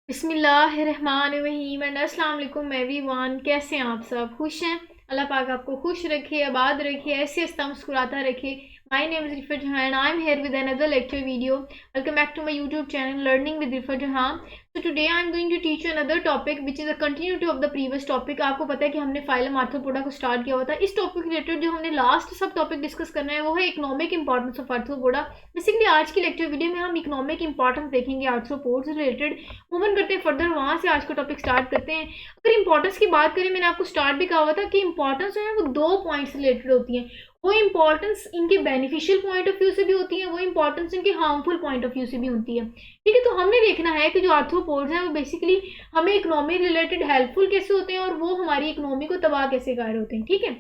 बिस्मिल्लाहिर्रहमानिर्रहीम एंड अस्सलाम वालेकुम एवरीवन। कैसे हैं आप सब? खुश हैं? अल्लाह पाक आपको खुश रखे, आबाद रखे, ऐसे हंसता मुस्कुराता रखे। My name is Rifa Jahan and I am here with another lecture video. Welcome back to my YouTube channel learning with Rifa Jahan. So today I am going to teach you another topic which is a continuity of the previous topic। आपको पता है कि हमने phylum arthropoda को start किया हुआ था। इस टॉपिक रिलेटेड जो हमने लास्ट सब टॉपिक डिस्कस करना है वो है economic importance of arthropoda. Basically आज की लेक्चर वीडियो में हम इकोनॉमिक इंपॉर्टेंस देखेंगे आर्थ्रोपोड से रिलेटेड। मूवमेंट करते हैं फर्दर, वहाँ से आज का टॉपिक स्टार्ट करते हैं। अगर इंपॉर्टेंस की बात करें, मैंने आपको स्टार्ट भी कहा हुआ था कि इंपॉर्टेंस जो है वो 2 पॉइंट्स रिलेटेड होती है। वो इंपॉर्टेंस इनके बेनिफिशियल पॉइंट ऑफ व्यू से भी होती है, वो इंपॉर्टेंस इनके हार्मफुल पॉइंट ऑफ व्यू से भी होती है। ठीक है, तो हमने देखना है कि जो आर्थ्रोपोड्स हैं वो बेसिकली हमें इकोनॉमी रिलेटेड हेल्पफुल कैसे होते हैं और वो हमारी इकोनॉमी को तबाह कैसे कर रहे होते हैं। ठीक है,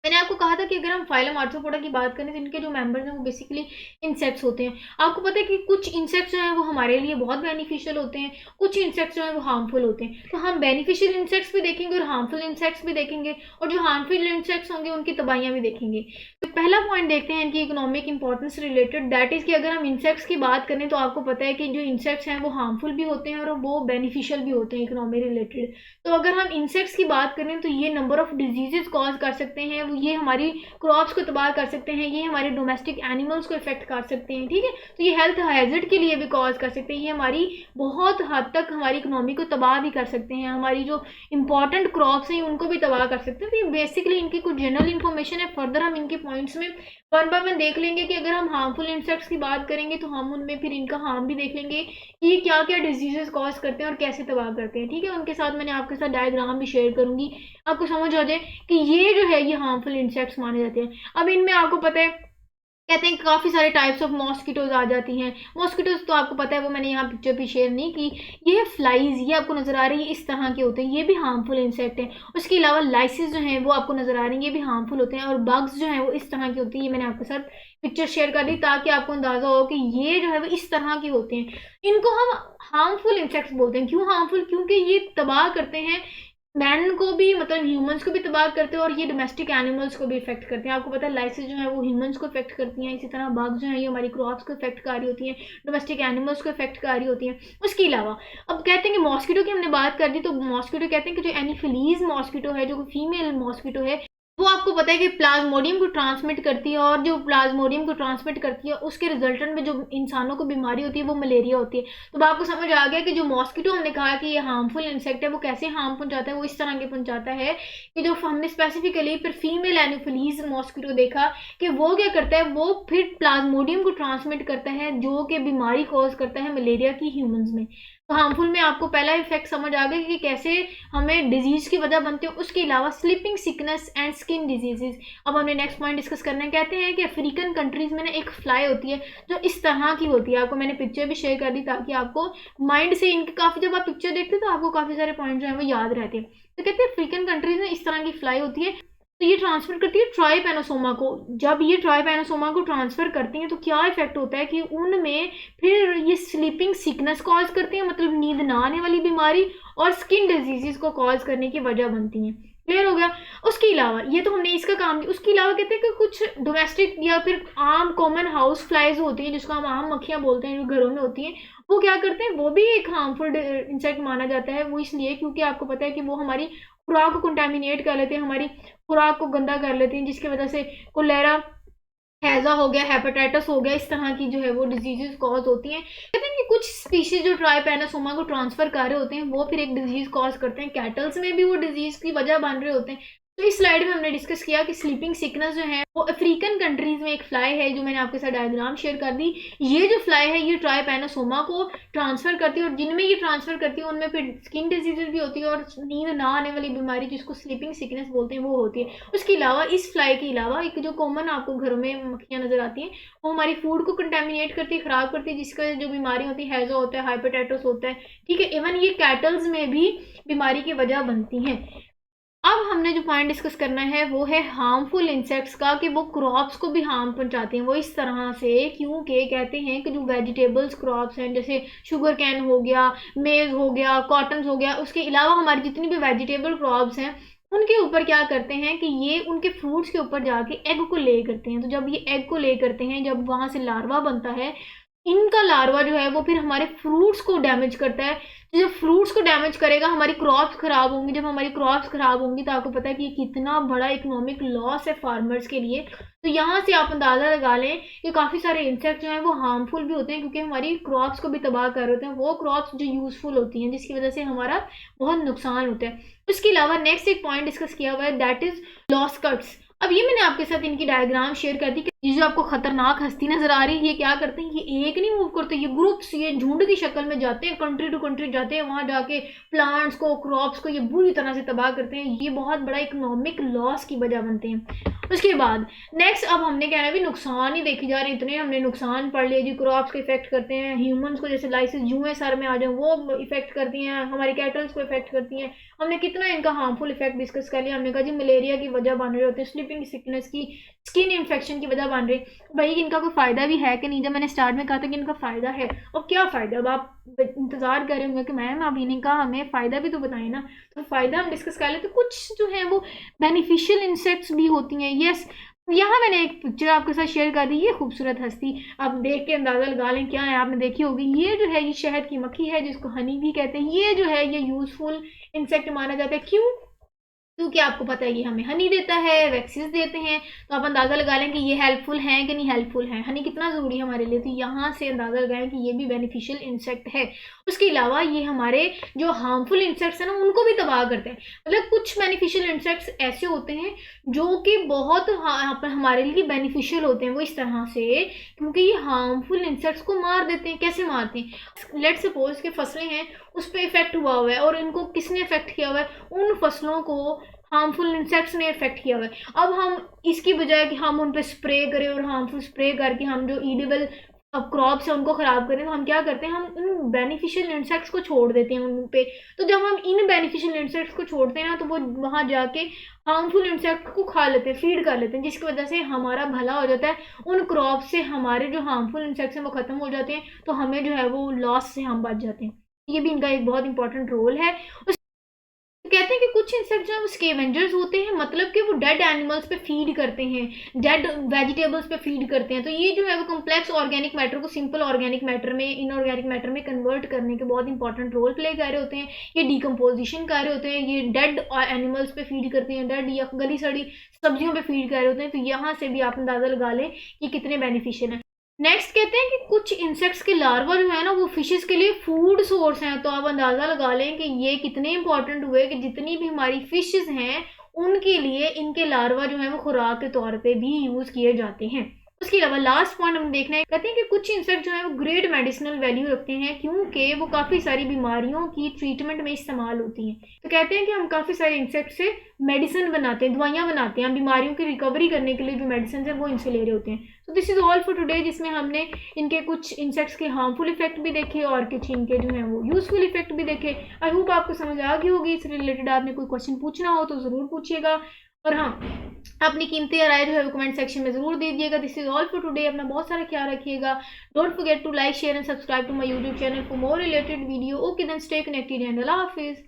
मैंने आपको कहा था कि अगर हम फाइलम आर्थ्रोपोडा की बात करें तो इनके जो मेंबर्स हैं वो बेसिकली इंसेक्ट्स होते हैं। आपको पता है कि कुछ इंसेक्ट्स जो हैं वो हमारे लिए बहुत बेनिफिशियल होते हैं, कुछ इंसेक्ट्स जो हैं वो हार्मफुल होते हैं। तो हम बेनिफिशियल इंसेक्ट्स भी देखेंगे और हार्मफुल इंसेक्ट्स भी देखेंगे, और जो हार्मफुल इंसेक्ट्स होंगे उनकी तबाहियाँ भी देखेंगे। तो पहला पॉइंट देखते हैं इनकी economic importance related, that is कि अगर हम इंसेक्ट्स की बात करें तो आपको पता है कि जो इंसेक्ट्स हैं वो हार्मफुल भी होते हैं और वो बेनिफिशियल भी होते हैं इकोनॉमी रिलेटेड। तो अगर हम इंसेक्ट्स की बात करें तो ये नंबर ऑफ डिजीजेज कॉज कर सकते हैं, ये हमारी क्रॉप्स को तबाह कर सकते हैं, ये हमारे डोमेस्टिक एनिमल्स को इफेक्ट कर सकते हैं। ठीक है, तो ये हेल्थ हैजर्ड के लिए भी कॉज कर सकते हैं, ये हमारी बहुत हद तक हमारी इकोनॉमी को तबाह भी कर सकते हैं, हमारी जो इंपॉर्टेंट क्रॉप्स हैं उनको भी तबाह कर सकते हैं। तो ये बेसिकली इनकी कुछ जनरल इन्फॉर्मेशन है। फर्दर हम इनके पॉइंट्स में वन बाय वन देख लेंगे कि अगर हम हार्मफुल इंसेक्ट्स की बात करेंगे तो हम उनमें फिर इनका हार्म भी देख लेंगे कि ये क्या क्या डिजीजेस कॉज करते हैं और कैसे तबाह करते हैं। ठीक है, उनके साथ मैंने आपके साथ डायग्राम भी शेयर करूंगी, आपको समझ आ जाए कि ये जो है ये हार्मफुल इंसेक्ट्स माने जाते हैं। अब इनमें आपको पता है, कहते हैं काफ़ी सारे टाइप्स ऑफ मॉस्किटोज आ जाती हैं। मॉस्किटोज तो आपको पता है, वो मैंने यहाँ पिक्चर भी शेयर नहीं की। ये है फ्लाइज, ये आपको नजर आ रही है, इस तरह के होते हैं, ये भी हार्मफुल इंसेक्ट हैं। उसके अलावा लाइसिस जो हैं वो आपको नजर आ रही हैं, ये भी हार्मफुल होते हैं। और बग्स जो हैं वो इस तरह की होती है, ये मैंने आपके साथ पिक्चर शेयर कर दी ताकि आपको अंदाजा हो कि ये जो है वो इस तरह के होते हैं। इनको हम हार्मफुल इंसेक्ट्स बोलते हैं। क्यों हार्मफुल? क्योंकि ये तबाह करते हैं मैन को भी, मतलब ह्यूमंस को भी तबाह करते हैं, और ये डोमेस्टिक एनिमल्स को भी इफेक्ट करते हैं। आपको पता है लाइसिस जो है वो ह्यूमंस को इफेक्ट करती हैं, इसी तरह बग्स जो है ये हमारी क्रॉप्स को इफेक्ट कर रही होती हैं, डोमेस्टिक एनिमल्स को इफेक्ट कर रही होती हैं। उसके अलावा अब कहते हैं कि मॉस्किटो की हमने बात कर दी, तो मॉस्किटो कहते हैं कि जो एनीफिलीज मॉस्किटो है, जो फीमेल मॉस्किटो है, वो आपको पता है कि प्लाज्मोडियम को ट्रांसमिट करती है, और जो प्लाज्मोडियम को ट्रांसमिट करती है उसके रिजल्टेंट में जो इंसानों को बीमारी होती है वो मलेरिया होती है। तो आपको समझ आ गया कि जो मॉस्किटो हमने कहा कि ये हार्मफुल इंसेक्ट है, वो कैसे हार्म पहुंचाता है। वो इस तरह के पहुंचाता है कि जो हमने स्पेसिफिकली फिर फीमेल एनोफिलीज मॉस्किटो देखा कि वो क्या करता है, वो फिर प्लाज्मोडियम को ट्रांसमिट करता है जो कि बीमारी कॉज करता है मलेरिया की ह्यूमंस में। तो हार्मफुल में आपको पहला इफेक्ट समझ आ गया कि कैसे हमें डिजीज की वजह बनते हैं। उसके अलावा sleeping sickness and skin diseases. अब हमने नेक्स्ट पॉइंट डिस्कस करना है। कहते हैं कि अफ्रीकन कंट्रीज में ना एक फ्लाई होती है जो इस तरह की होती है, आपको मैंने पिक्चर भी शेयर कर दी ताकि आपको माइंड से इनके काफ़ी, जब आप पिक्चर देखते हैं तो आपको काफ़ी सारे पॉइंट जो है वो याद रहते हैं। तो कहते हैं अफ्रीकन कंट्रीज में इस तरह की फ्लाई होती है, तो ये ट्रांसफर करती है ट्राइपैनोसोमा को। जब ये ट्राइपैनोसोमा को ट्रांसफर करती हैं तो क्या इफेक्ट होता है कि उनमें फिर ये स्लीपिंग सिकनेस कॉज करती है, मतलब नींद ना आने वाली बीमारी, और स्किन डिजीजेस को कॉज करने की वजह बनती हैं। क्लियर हो गया? उसके अलावा ये तो हमने इसका काम किया। उसके अलावा कहते हैं कि कुछ डोमेस्टिक या फिर आम कॉमन हाउस फ्लाइज होती हैं, जिसको हम आम मक्खियाँ बोलते हैं, जो घरों में होती हैं, वो क्या करते हैं, वो भी एक हार्मफुल इंसेक्ट माना जाता है। वो इसलिए क्योंकि आपको पता है कि वो हमारी खुराक को कंटेमिनेट कर लेते हैं, हमारी खुराक को गंदा कर लेते हैं, जिसकी वजह से कोलेरा, हैजा हो गया, हेपेटाइटिस हो गया, इस तरह की जो है वो डिजीजेस कॉज होती हैं। कहते हैं कि कुछ स्पीशीज जो ट्राइपैनोसोमा को ट्रांसफर कर रहे होते हैं वो फिर एक डिजीज कॉज करते हैं। कैटल्स में भी वो डिजीज की वजह बन रहे होते हैं। तो इस स्लाइड में हमने डिस्कस किया कि स्लीपिंग सिकनेस जो है वो अफ्रीकन कंट्रीज में एक फ्लाई है, जो मैंने आपके साथ डायग्राम शेयर कर दी। ये जो फ्लाई है ये ट्राइपैनोसोमा को ट्रांसफर करती है, और जिनमें ये ट्रांसफर करती है उनमें फिर स्किन डिजीजेज भी होती है, और नींद ना आने वाली बीमारी जिसको स्लीपिंग सिकनेस बोलते हैं वो होती है। उसके अलावा इस फ्लाई के अलावा एक जो कॉमन आपको घरों में मक्खियाँ नजर आती हैं, वो हमारी फूड को कंटेमिनेट करती है, खराब करती है, जिसका जो बीमारी होती है हैजा होता है, हाइपेटाइटिस होता है। ठीक है, इवन ये कैटल्स में भी बीमारी की वजह बनती हैं। अब हमने जो पॉइंट डिस्कस करना है वो है हार्मफुल इंसेक्ट्स का, कि वो क्रॉप्स को भी हार्म पहुंचाते हैं। वो इस तरह से क्योंकि कहते हैं कि जो वेजिटेबल्स क्रॉप्स हैं, जैसे शुगर कैन हो गया, मेज हो गया, कॉटन हो गया, उसके अलावा हमारी जितनी भी वेजिटेबल क्रॉप्स हैं उनके ऊपर क्या करते हैं कि ये उनके फ्रूट्स के ऊपर जाके एग को ले करते हैं। तो जब ये एग को ले करते हैं, जब वहाँ से लार्वा बनता है, इनका लार्वा जो है वो फिर हमारे फ्रूट्स को डैमेज करता है। तो जब फ्रूट्स को डैमेज करेगा हमारी क्रॉप्स खराब होंगी, जब हमारी क्रॉप्स खराब होंगी तो आपको पता है कि ये कितना बड़ा इकोनॉमिक लॉस है फार्मर्स के लिए। तो यहाँ से आप अंदाज़ा लगा लें कि काफ़ी सारे इंसेक्ट जो हैं वो हार्मफुल भी होते हैं, क्योंकि हमारी क्रॉप्स को भी तबाह कर रहे होते हैं, वो क्रॉप्स जो यूज़फुल होती हैं, जिसकी वजह से हमारा बहुत नुकसान होता है। उसके अलावा नेक्स्ट एक पॉइंट डिस्कस किया हुआ है, दैट इज़ लॉस कट्स। अब ये मैंने आपके साथ इनकी डायग्राम शेयर कर दी कि ये जो आपको खतरनाक हस्ती नजर आ रही है, ये क्या करते हैं, ये एक नहीं मूव करते, ये ग्रुप्स, ये झुंड की शक्ल में जाते हैं, कंट्री टू कंट्री जाते हैं, वहां जाके प्लांट्स को, क्रॉप्स को ये बुरी तरह से तबाह करते हैं। ये बहुत बड़ा इकोनॉमिक लॉस की वजह बनते हैं। उसके बाद नेक्स्ट अब हमने कहना है भी नुकसान ही देखी जा रहे, इतने हमने नुकसान पढ़ लिए जी। क्रॉप्स को इफेक्ट करते हैं, ह्यूमंस को जैसे लाइसिस जुएं सर में आ जाए वो इफेक्ट करती हैं, हमारी कैटल्स को इफेक्ट करती हैं। हमने कितना इनका हार्मफुल इफेक्ट डिस्कस कर लिया। हमने कहा जी मलेरिया की वजह बन रहे होते हैं, स्लीपिंग सिकनेस की, स्किन इन्फेक्शन की वजह बन रही। भाई इनका कोई फ़ायदा भी है कि नहीं? जब मैंने स्टार्ट में कहा था कि इनका फ़ायदा है, और क्या फ़ायदा, अब आप इंतज़ार कर रहे होंगे कि मैम अब इन्हें कहा हमें फ़ायदा भी तो बताएं ना। तो फ़ायदा हम डिस्कस कर लेते। कुछ जो है वो बेनिफिशियल इंसेक्ट्स भी होती हैं। यस, यहाँ मैंने एक पिक्चर आपके साथ शेयर कर दी, ये खूबसूरत हस्ती आप देख के अंदाज़ा लगा लें क्या है, आपने देखी होगी। ये जो है ये शहद की मक्खी है, जिसको हनी भी कहते हैं। ये जो है ये यूज़फुल इंसेक्ट माना जाता है। क्यों? क्योंकि आपको पता है ये हमें हनी देता है, वैक्सीज देते हैं। तो आप अंदाज़ा लगा लें कि ये हेल्पफुल हैं कि नहीं हेल्पफुल हैं। हनी कितना ज़रूरी है हमारे लिए, तो यहाँ से अंदाज़ा लगाएं कि ये भी बेनिफिशियल इंसेक्ट है। उसके अलावा ये हमारे जो हार्मफुल इंसेक्ट्स हैं ना उनको भी तबाह करते हैं। मतलब कुछ बेनिफिशियल इंसेक्ट्स ऐसे होते हैं जो कि बहुत हमारे लिए बेनिफिशियल होते हैं। वो इस तरह से क्योंकि ये हार्मफुल इंसेक्ट्स को मार देते हैं। कैसे मारते हैं? लेट सपोज के फसलें हैं, उस पर इफेक्ट हुआ है, और इनको किसने इफेक्ट किया हुआ है? उन फसलों को हार्मफुल इंसेक्ट्स ने इफेक्ट किया हुआ है। अब हम इसकी बजाय कि हम उन पे स्प्रे करें और हार्मफुल स्प्रे करके हम जो ईडेबल अब क्रॉप्स है उनको ख़राब करें, तो हम क्या करते हैं, हम इन बेनिफिशियल इंसेक्ट्स को छोड़ देते हैं उन पे। तो जब हम इन बेनिफिशियल इंसेक्ट्स को छोड़ते हैं ना, तो वो वहाँ जाके हार्मफुल इंसेक्ट को खा लेते हैं, फीड कर लेते हैं, जिसकी वजह से हमारा भला हो जाता है। उन क्रॉप से हमारे जो हार्मफुल इंसेक्ट्स हैं वो ख़त्म हो जाते हैं, तो हमें जो है वो लॉस से हम बच जाते हैं। ये भी इनका एक बहुत इंपॉर्टेंट रोल है। कहते हैं कि कुछ इंसेक्ट जो है वो स्केवेंजर्स होते हैं, मतलब कि वो डेड एनिमल्स पे फीड करते हैं, डेड वेजिटेबल्स पे फीड करते हैं। तो ये जो है वो कॉम्प्लेक्स ऑर्गेनिक मैटर को सिंपल ऑर्गेनिक मैटर में, इनऑर्गेनिक मैटर में कन्वर्ट करने के बहुत इंपॉर्टेंट रोल प्ले कर रहे होते हैं। ये डिकम्पोजिशन कर रहे होते हैं, ये डेड एनिमल्स पे फीड करते हैं, डेड या गली सड़ी सब्जियों पे फीड कर रहे होते हैं। तो यहाँ से भी आप अंदाज़ा लगा लें कि कितने बेनिफिशियल हैं। नेक्स्ट कहते हैं कि कुछ इंसेक्ट्स के लार्वा जो है ना वो फिशेस के लिए फूड सोर्स हैं। तो आप अंदाज़ा लगा लें कि ये कितने इंपॉर्टेंट हुए कि जितनी भी हमारी फिशेस हैं उनके लिए इनके लार्वा जो है वो खुराक के तौर पे भी यूज़ किए जाते हैं। उसके अलावा लास्ट पॉइंट हम देखना है, कहते हैं कि कुछ इंसेक्ट जो है वो ग्रेट मेडिसिनल वैल्यू रखते हैं, क्योंकि वो काफ़ी सारी बीमारियों की ट्रीटमेंट में इस्तेमाल होती हैं। तो कहते हैं कि हम काफ़ी सारे इंसेक्ट से मेडिसिन बनाते हैं, दवाइयाँ बनाते हैं, हम बीमारियों की रिकवरी करने के लिए जो मेडिसिन है वो इनसे ले रहे होते हैं। तो this is all for today, जिसमें हमने इनके कुछ इंसेक्ट्स के हार्मफुल इफेक्ट भी देखे और कुछ इनके जो हैं वो यूज़फुल इफेक्ट भी देखे। आई होप आपको समझ आ गई होगी। इससे रिलेटेड आपने कोई क्वेश्चन पूछना हो तो ज़रूर पूछिएगा, और हाँ अपनी कीमती राय जो है वो कमेंट सेक्शन में ज़रूर दीजिएगा। This is all for today. अपना बहुत सारा ख्याल रखिएगा। Don't forget to like, share and subscribe to my YouTube channel for more related video. Okay then, stay connected and अल्लाह हाफिज़।